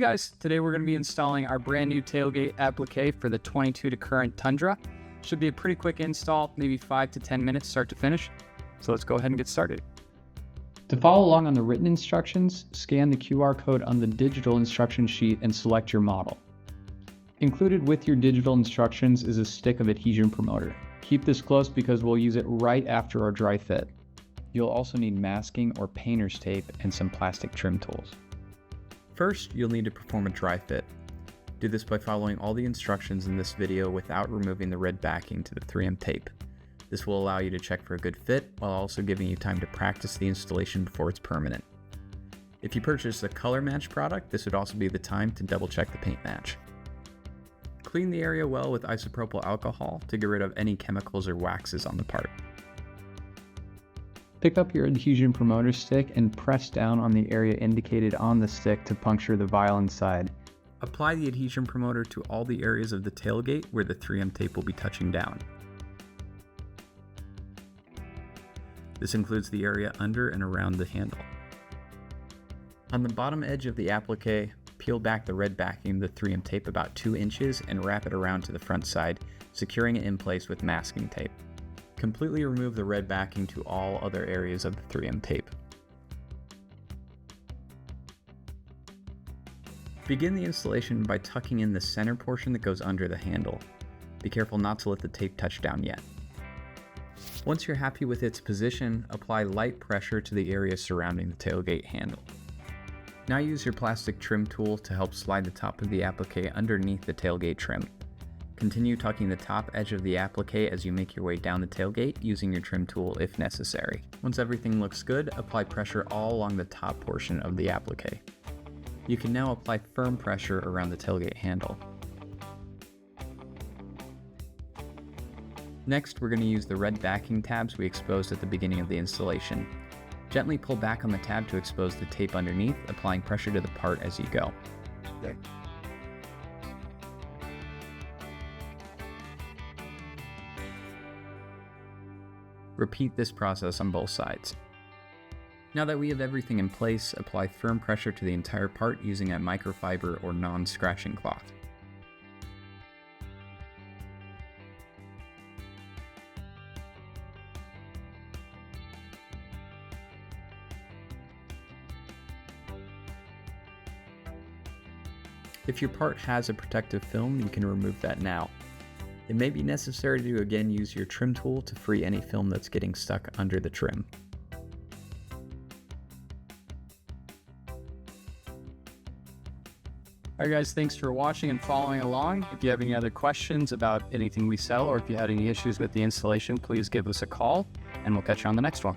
guys, today we're going to be installing our brand new tailgate applique for the 22 to current Tundra. Should be a pretty quick install, maybe 5 to 10 minutes start to finish. So let's go ahead and get started. To follow along on the written instructions, scan the QR code on the digital instruction sheet and select your model. Included with your digital instructions is a stick of adhesion promoter. Keep this close because we'll use it right after our dry fit. You'll also need masking or painter's tape and some plastic trim tools. First, you'll need to perform a dry fit. Do this by following all the instructions in this video without removing the red backing to the 3M tape. This will allow you to check for a good fit while also giving you time to practice the installation before it's permanent. If you purchase a color match product, this would also be the time to double check the paint match. Clean the area well with isopropyl alcohol to get rid of any chemicals or waxes on the part. Pick up your adhesion promoter stick and press down on the area indicated on the stick to puncture the vial inside. Apply the adhesion promoter to all the areas of the tailgate where the 3M tape will be touching down. This includes the area under and around the handle. On the bottom edge of the applique, peel back the red backing of the 3M tape about 2 inches and wrap it around to the front side, securing it in place with masking tape. Completely remove the red backing to all other areas of the 3M tape. Begin the installation by tucking in the center portion that goes under the handle. Be careful not to let the tape touch down yet. Once you're happy with its position, apply light pressure to the area surrounding the tailgate handle. Now use your plastic trim tool to help slide the top of the applique underneath the tailgate trim. Continue tucking the top edge of the applique as you make your way down the tailgate using your trim tool if necessary. Once everything looks good, apply pressure all along the top portion of the applique. You can now apply firm pressure around the tailgate handle. Next, we're going to use the red backing tabs we exposed at the beginning of the installation. Gently pull back on the tab to expose the tape underneath, applying pressure to the part as you go. There. Repeat this process on both sides. Now that we have everything in place, apply firm pressure to the entire part using a microfiber or non-scratching cloth. If your part has a protective film, you can remove that now. It may be necessary to again use your trim tool to free any film that's getting stuck under the trim. Alright guys, thanks for watching and following along. If you have any other questions about anything we sell or if you had any issues with the installation, please give us a call and we'll catch you on the next one.